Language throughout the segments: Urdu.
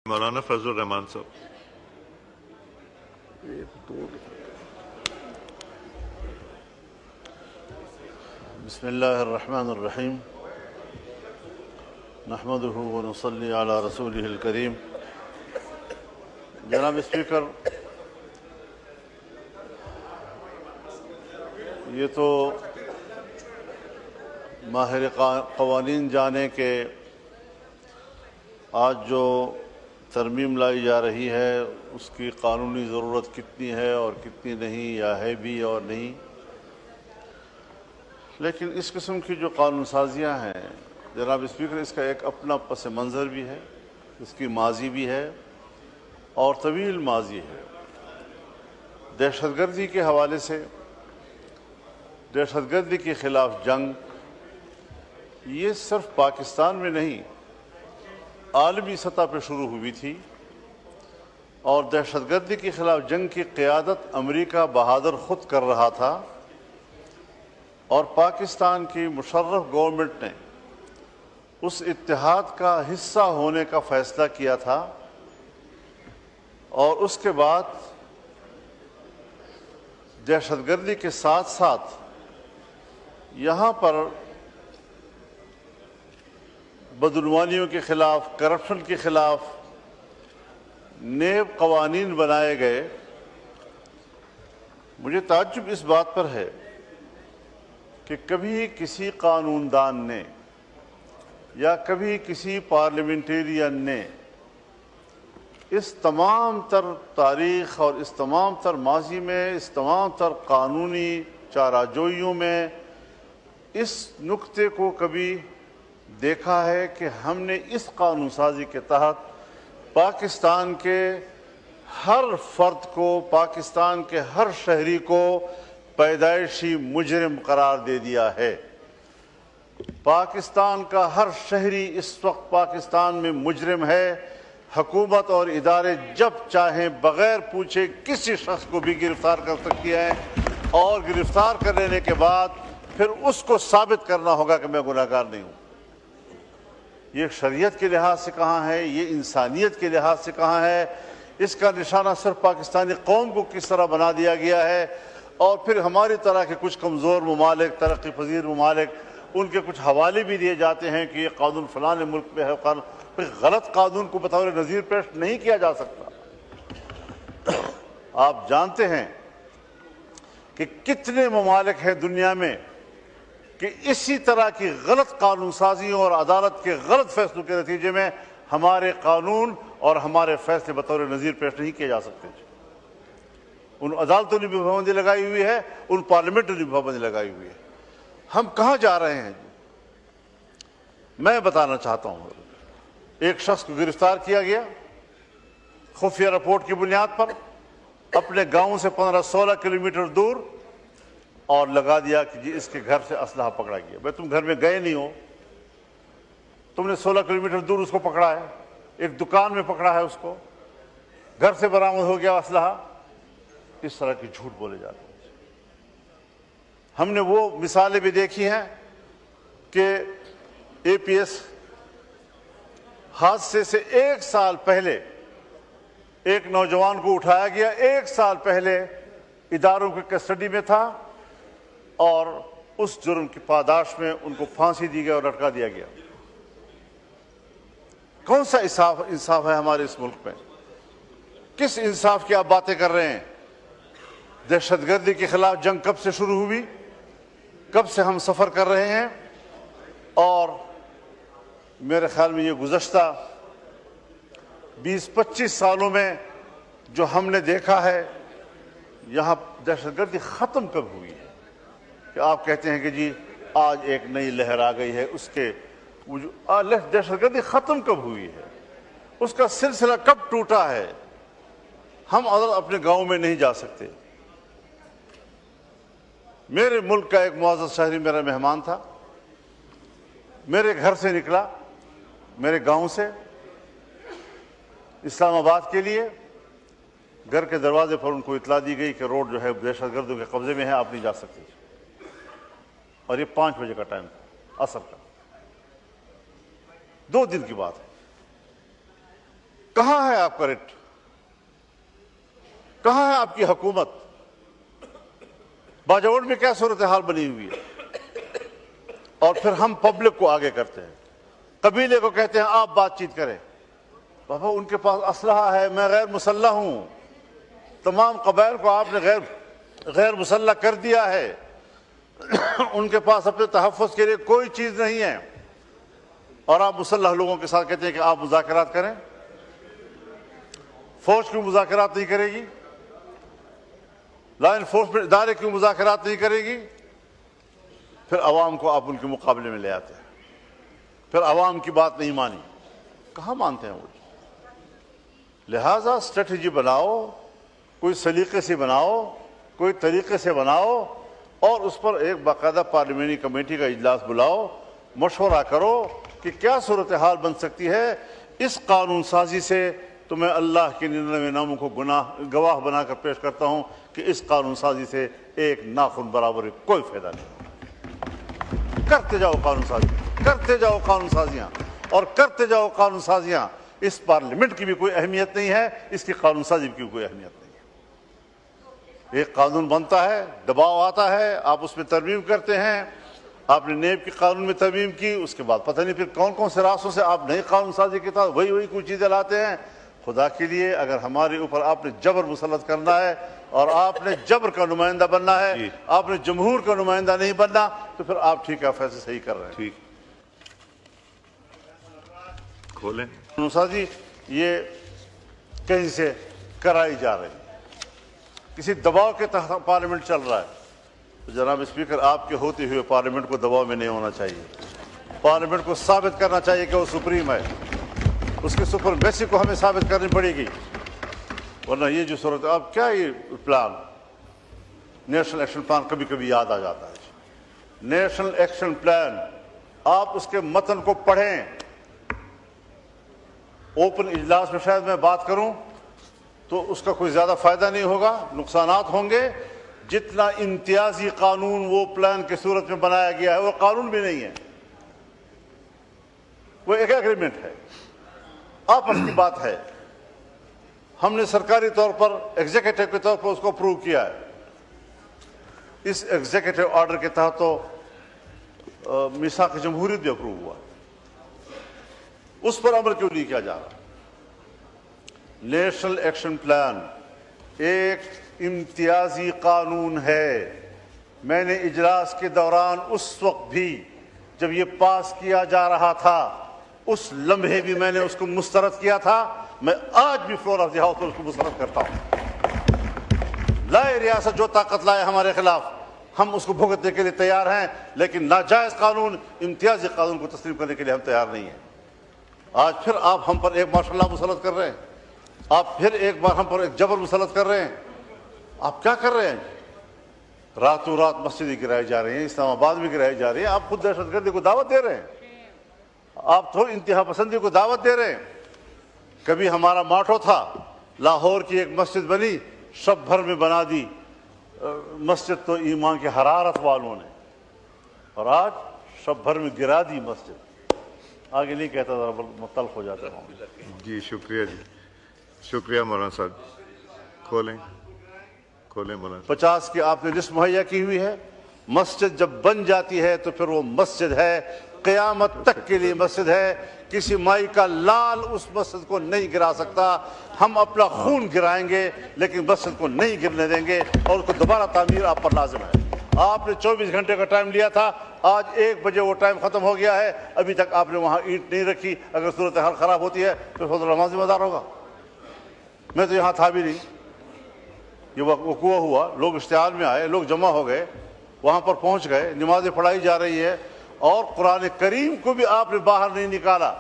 مولانا فضل الرحمان صاحب. بسم اللہ الرحمن الرحیم نحمدہ ونصلی علی رسولہ الکریم. جناب اسپیکر، یہ تو ماہر قوانین جانے کہ آج جو ترمیم لائی جا رہی ہے اس کی قانونی ضرورت کتنی ہے اور کتنی نہیں، یا ہے بھی اور نہیں. لیکن اس قسم کی جو قانون سازیاں ہیں جناب اسپیکر، اس کا ایک اپنا پس منظر بھی ہے، اس کی ماضی بھی ہے اور طویل ماضی ہے. دہشت گردی کے حوالے سے، دہشت گردی کے خلاف جنگ یہ صرف پاکستان میں نہیں، عالمی سطح پہ شروع ہوئی تھی، اور دہشت گردی کے خلاف جنگ کی قیادت امریکہ بہادر خود کر رہا تھا، اور پاکستان کی مشرف گورنمنٹ نے اس اتحاد کا حصہ ہونے کا فیصلہ کیا تھا. اور اس کے بعد دہشت گردی کے ساتھ ساتھ یہاں پر بدعنوانیوں کے خلاف، کرپشن کے خلاف نیب قوانین بنائے گئے. مجھے تعجب اس بات پر ہے کہ کبھی کسی قانون دان نے یا کبھی کسی پارلیمنٹیرین نے اس تمام تر تاریخ اور اس تمام تر ماضی میں، اس تمام تر قانونی چارہ-جوئیوں میں اس نقطے کو کبھی دیکھا ہے کہ ہم نے اس قانون سازی کے تحت پاکستان کے ہر فرد کو، پاکستان کے ہر شہری کو پیدائشی مجرم قرار دے دیا ہے. پاکستان کا ہر شہری اس وقت پاکستان میں مجرم ہے. حکومت اور ادارے جب چاہیں بغیر پوچھے کسی شخص کو بھی گرفتار کر سکتی ہیں، اور گرفتار کر لینے کے بعد پھر اس کو ثابت کرنا ہوگا کہ میں گناہگار نہیں ہوں. یہ شریعت کے لحاظ سے کہاں ہے، یہ انسانیت کے لحاظ سے کہاں ہے؟ اس کا نشانہ صرف پاکستانی قوم کو کس طرح بنا دیا گیا ہے. اور پھر ہماری طرح کے کچھ کمزور ممالک، ترقی پذیر ممالک، ان کے کچھ حوالے بھی دیے جاتے ہیں کہ یہ قانون فلاں ملک میں ہے. پھر غلط قانون کو بطور نظیر پیش نہیں کیا جا سکتا. آپ جانتے ہیں کہ کتنے ممالک ہیں دنیا میں کہ اسی طرح کی غلط قانون سازیوں اور عدالت کے غلط فیصلوں کے نتیجے میں ہمارے قانون اور ہمارے فیصلے بطور نظیر پیش نہیں کیے جا سکتے. ان عدالتوں نے بھی پابندی لگائی ہوئی ہے، ان پارلیمنٹوں نے بھی پابندی لگائی ہوئی ہے. ہم کہاں جا رہے ہیں؟ میں بتانا چاہتا ہوں، ایک شخص کو گرفتار کیا گیا خفیہ رپورٹ کی بنیاد پر، اپنے گاؤں سے 15-16 کلومیٹر دور، اور لگا دیا کہ جی اس کے گھر سے اسلحہ پکڑا گیا. بھائی تم گھر میں گئے نہیں ہو، تم نے 16 کلومیٹر دور اس کو پکڑا ہے، ایک دکان میں پکڑا ہے اس کو، گھر سے برآمد ہو گیا اسلحہ. اس طرح کی جھوٹ بولے جاتے ہیں. ہم نے وہ مثالیں بھی دیکھی ہیں کہ اے پی ایس حادثے سے 1 سال پہلے ایک نوجوان کو اٹھایا گیا، 1 سال پہلے اداروں کی کسٹڈی میں تھا، اور اس جرم کی پاداش میں ان کو پھانسی دی گئی اور لٹکا دیا گیا. کون سا انصاف ہے ہمارے اس ملک میں؟ کس انصاف کی آپ باتیں کر رہے ہیں؟ دہشت گردی کے خلاف جنگ کب سے شروع ہوئی، کب سے ہم سفر کر رہے ہیں، اور میرے خیال میں یہ گزشتہ 20-25 سالوں میں جو ہم نے دیکھا ہے، یہاں دہشت گردی ختم کب ہوئی ہے؟ کہ آپ کہتے ہیں کہ جی آج ایک نئی لہر آ گئی ہے. اس کے دہشت گردی ختم کب ہوئی ہے؟ اس کا سلسلہ کب ٹوٹا ہے؟ ہم اپنے گاؤں میں نہیں جا سکتے. میرے ملک کا ایک معزز شہری میرا مہمان تھا، میرے گھر سے نکلا، میرے گاؤں سے اسلام آباد کے لیے. گھر کے دروازے پر ان کو اطلاع دی گئی کہ روڈ جو ہے دہشت گردوں کے قبضے میں ہے، آپ نہیں جا سکتے. اور یہ 5 بجے کا ٹائم تھا، عصر کا. 2 دن کی بات ہے. کہاں ہے آپ کا رٹ؟ کہاں ہے آپ کی حکومت؟ باجوڑ میں کیا صورتحال بنی ہوئی ہے؟ اور پھر ہم پبلک کو آگے کرتے ہیں، قبیلے کو کہتے ہیں آپ بات چیت کریں۔ بابا ان کے پاس اسلحہ ہے، میں غیر مسلح ہوں۔ تمام قبائل کو آپ نے غیر مسلح کر دیا ہے۔ ان کے پاس اپنے تحفظ کے لیے کوئی چیز نہیں ہے، اور آپ مسلح لوگوں کے ساتھ کہتے ہیں کہ آپ مذاکرات کریں۔ فوج کیوں مذاکرات نہیں کرے گی؟ لا انفورسمنٹ ادارے کیوں مذاکرات نہیں کرے گی؟ پھر عوام کو آپ ان کے مقابلے میں لے آتے ہیں، پھر عوام کی بات نہیں مانی۔ کہاں مانتے ہیں وہ؟ لہٰذا اسٹریٹجی بناؤ، کوئی سلیقے سے بناؤ، کوئی طریقے سے بناؤ، اور اس پر ایک باقاعدہ پارلیمانی کمیٹی کا اجلاس بلاؤ، مشورہ کرو کہ کیا صورتحال بن سکتی ہے۔ اس قانون سازی سے تو میں اللہ کے 99 ناموں کو گواہ بنا کر پیش کرتا ہوں کہ اس قانون سازی سے ایک ناخن برابر کوئی فائدہ نہیں۔ کرتے جاؤ قانون سازی، کرتے جاؤ قانون سازیاں، اور کرتے جاؤ قانون سازیاں۔ اس پارلیمنٹ کی بھی کوئی اہمیت نہیں ہے، اس کی قانون سازی کی کوئی اہمیت نہیں ہے۔ ایک قانون بنتا ہے، دباؤ آتا ہے، آپ اس میں ترمیم کرتے ہیں۔ آپ نے نیب کی قانون میں ترمیم کی، اس کے بعد پتہ نہیں پھر کون کون سے راستوں سے آپ نئی قانون سازی کے تحت وہی کچھ چیزیں لاتے ہیں۔ خدا کے لیے اگر ہمارے اوپر آپ نے جبر مسلط کرنا ہے، اور آپ نے جبر کا نمائندہ بننا ہے، آپ نے جمہور کا نمائندہ نہیں بننا، تو پھر آپ ٹھیک ہے، فیصلے صحیح کر رہے ہیں۔ ٹھیک کھولیں۔ قانون سازی یہ کہیں سے کرائی جا رہی ہے، کسی دباؤ کے تحت پارلیمنٹ چل رہا ہے۔ تو جناب اسپیکر، آپ کے ہوتے ہوئے پارلیمنٹ کو دباؤ میں نہیں ہونا چاہیے۔ پارلیمنٹ کو ثابت کرنا چاہیے کہ وہ سپریم ہے، اس کی سپرمیسی کو ہمیں ثابت کرنی پڑے گی، ورنہ یہ جو صورت اب کیا یہ پلان نیشنل ایکشن پلان کبھی کبھی یاد آ جاتا ہے۔ نیشنل ایکشن پلان، آپ اس کے متن کو پڑھیں۔ اوپن اجلاس میں شاید میں بات کروں تو اس کا کوئی زیادہ فائدہ نہیں ہوگا، نقصانات ہوں گے۔ جتنا امتیازی قانون وہ پلان کی صورت میں بنایا گیا ہے، وہ قانون بھی نہیں ہے، وہ ایک ایگریمنٹ ہے، آپس کی بات ہے۔ ہم نے سرکاری طور پر ایگزیکٹو کے طور پر اس کو اپروو کیا ہے۔ اس ایگزیکٹو آرڈر کے تحت تو میثاق جمہوریت بھی اپروو ہوا، اس پر عمل کیوں نہیں کیا جا رہا؟ نیشنل ایکشن پلان ایک امتیازی قانون ہے۔ میں نے اجلاس کے دوران اس وقت بھی جب یہ پاس کیا جا رہا تھا، اس لمحے بھی میں نے اس کو مسترد کیا تھا، میں آج بھی فلور آف دی ہاؤس پر اس کو مسترد کرتا ہوں۔ لائے ریاست جو طاقت لائے ہمارے خلاف، ہم اس کو بھگتنے کے لیے تیار ہیں، لیکن ناجائز قانون، امتیازی قانون کو تسلیم کرنے کے لیے ہم تیار نہیں ہیں۔ آج پھر آپ ہم پر ایک مارشل لا مسلط کر رہے ہیں، آپ پھر ایک بار ہم پر ایک جبر مسلط کر رہے ہیں۔ آپ کیا کر رہے ہیں؟ راتوں رات مسجدیں گرائی جا رہی ہیں، اسلام آباد میں گرائی جا رہی ہیں۔ آپ خود دہشت گردی کو دعوت دے رہے ہیں، آپ تو انتہا پسندی کو دعوت دے رہے ہیں۔ کبھی ہمارا ماٹو تھا، لاہور کی ایک مسجد بنی، شب بھر میں بنا دی مسجد تو ایمان کی حرارت والوں نے، اور آج شب بھر میں گرا دی مسجد۔ آگے نہیں کہتا، ذرا مختلف ہو جاتا ہوں۔ جی شکریہ، جی شکریہ مولانا صاحب۔ کھولیں مولانا۔ 50 کی آپ نے لسٹ مہیا کی ہوئی ہے۔ مسجد جب بن جاتی ہے تو پھر وہ مسجد ہے، قیامت تک کے لیے مسجد ہے۔ کسی مائی کا لال اس مسجد کو نہیں گرا سکتا۔ ہم اپنا خون گرائیں گے لیکن مسجد کو نہیں گرنے دیں گے، اور اس کو دوبارہ تعمیر آپ پر لازم ہے۔ آپ نے 24 گھنٹے کا ٹائم لیا تھا، آج 1 بجے وہ ٹائم ختم ہو گیا ہے، ابھی تک آپ نے وہاں اینٹ نہیں رکھی۔ اگر صورتحال خراب ہوتی ہے تو فضل الرحمان ذمہ دار ہوگا۔ میں تو یہاں تھا بھی نہیں، یہ وقوع ہوا، لوگ اشتعال میں آئے، لوگ جمع ہو گئے، وہاں پر پہنچ گئے، نمازیں پڑھائی جا رہی ہے، اور قرآن کریم کو بھی آپ نے باہر نہیں نکالا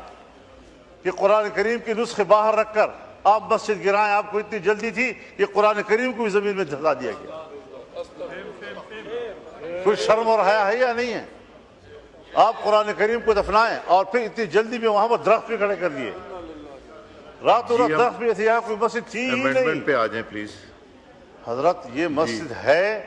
کہ قرآن کریم کے نسخے باہر رکھ کر آپ مسجد گرائیں۔ آپ کو اتنی جلدی تھی کہ قرآن کریم کو بھی زمین میں دھسا دیا گیا۔ کوئی شرم اور حیا ہے یا نہیں ہے؟ آپ قرآن کریم کو دفنائیں، اور پھر اتنی جلدی میں وہاں پر درخت بھی کھڑے کر دیے، راتوں رات درخت بھی تھے، یہاں کوئی مسجد تھی ہی نہیں۔ امینڈمنٹ پہ آ جائیں پلیز۔ حضرت یہ مسجد ہے،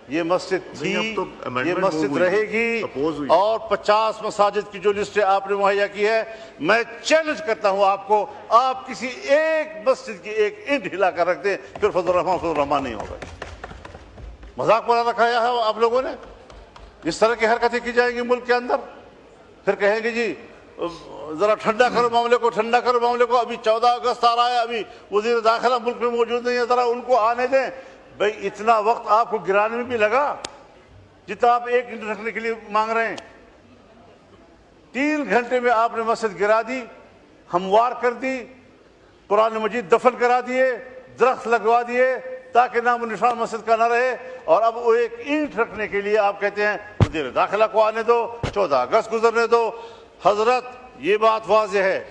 یہ مسجد تھی، نہیں، اب تو یہ amendment مسجد ہوئی، رہے گی، oppose ہوئی۔ اور 50 مساجد کی جو لسٹ آپ نے مہیا کی ہے، میں چیلنج کرتا ہوں آپ کو، آپ کسی ایک مسجد کی ایک اینٹ ہلا کر رکھ دیں، پھر فضل الرحمان نہیں ہوگا۔ مذاق بنا رکھا ہے آپ لوگوں نے، اس طرح کی حرکتیں کی جائیں گی ملک کے اندر، پھر کہیں گے جی ذرا ٹھنڈا کرو معاملے کو، ٹھنڈا کرو معاملے کو، ابھی 14 اگست آ رہا ہے، ابھی وزیر داخلہ ملک میں موجود نہیں ہے، ذرا ان کو آنے دیں۔ بھئی اتنا وقت آپ کو گرانے میں بھی لگا جتنا آپ ایک گھنٹے رکھنے کے لیے مانگ رہے ہیں؟ 3 گھنٹے میں آپ نے مسجد گرا دی، ہموار کر دی، قرآن مجید دفن کرا دیے، درخت لگوا دیے تاکہ نام و نشان مسجد کا نہ رہے، اور اب وہ ایک اینٹ رکھنے کے لیے آپ کہتے ہیں وزیر داخلہ کو آنے دو، 14 اگست گزرنے دو۔ حضرت یہ بات واضح ہے،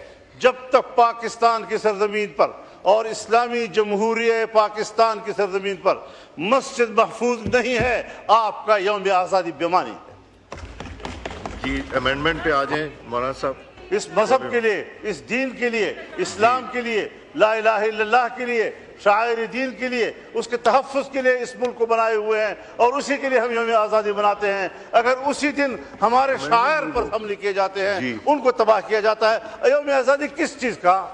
جب تک پاکستان کی سرزمین پر اور اسلامی جمہوریہ پاکستان کی سرزمین پر مسجد محفوظ نہیں ہے، آپ کا یوم آزادی بیمانی ہے۔ جی امینڈمنٹ پہ آ جائیں مولانا صاحب۔ اس مذہب کے لیے، اس دین کے لیے، اسلام کے لیے، لا الہ الا اللہ کے لیے، شاعر دین کے لیے، اس کے تحفظ کے لیے اس ملک کو بنائے ہوئے ہیں، اور اسی کے لیے ہم یوم آزادی مناتے ہیں۔ اگر اسی دن ہمارے شاعر پر حملے کیے جاتے ہیں، ان کو تباہ کیا جاتا ہے، یوم آزادی کس چیز کا؟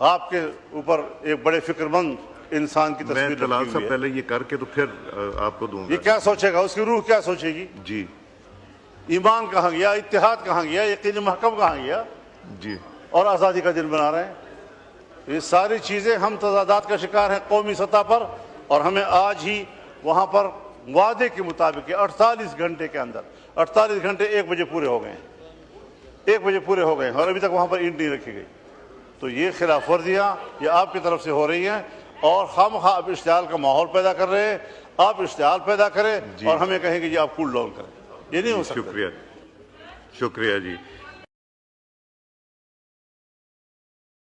آپ کے اوپر ایک بڑے فکر مند انسان کی میں تصویر طلال رکھی صاحب ہوئی ہے۔ پہلے یہ کر کے تو پھر آپ کو دوں یہ گا۔ کیا سوچے گا، اس کی روح کیا سوچے گی؟ جی ایمان کہاں گیا، اتحاد کہاں گیا، یقین محکم کہاں گیا، جی اور آزادی کا دن بنا رہے ہیں۔ یہ ساری چیزیں ہم تضادات کا شکار ہیں قومی سطح پر، اور ہمیں آج ہی وہاں پر وعدے کے مطابق 48 گھنٹے کے اندر، 48 گھنٹے 1 بجے پورے ہو گئے ہیں، 1 بجے پورے ہو گئے ہیں، اور ابھی تک وہاں پر اینٹ نہیں رکھی گئی۔ تو یہ خلاف ورزیاں یہ آپ کی طرف سے ہو رہی ہیں، اور ہم آپ اشتعال کا ماحول پیدا کر رہے ہیں۔ آپ اشتعال پیدا کریں اور ہمیں کہیں کہ جی آپ کول ڈاؤن کریں، یہ نہیں ہو سکتا۔ شکریہ، شکریہ جی۔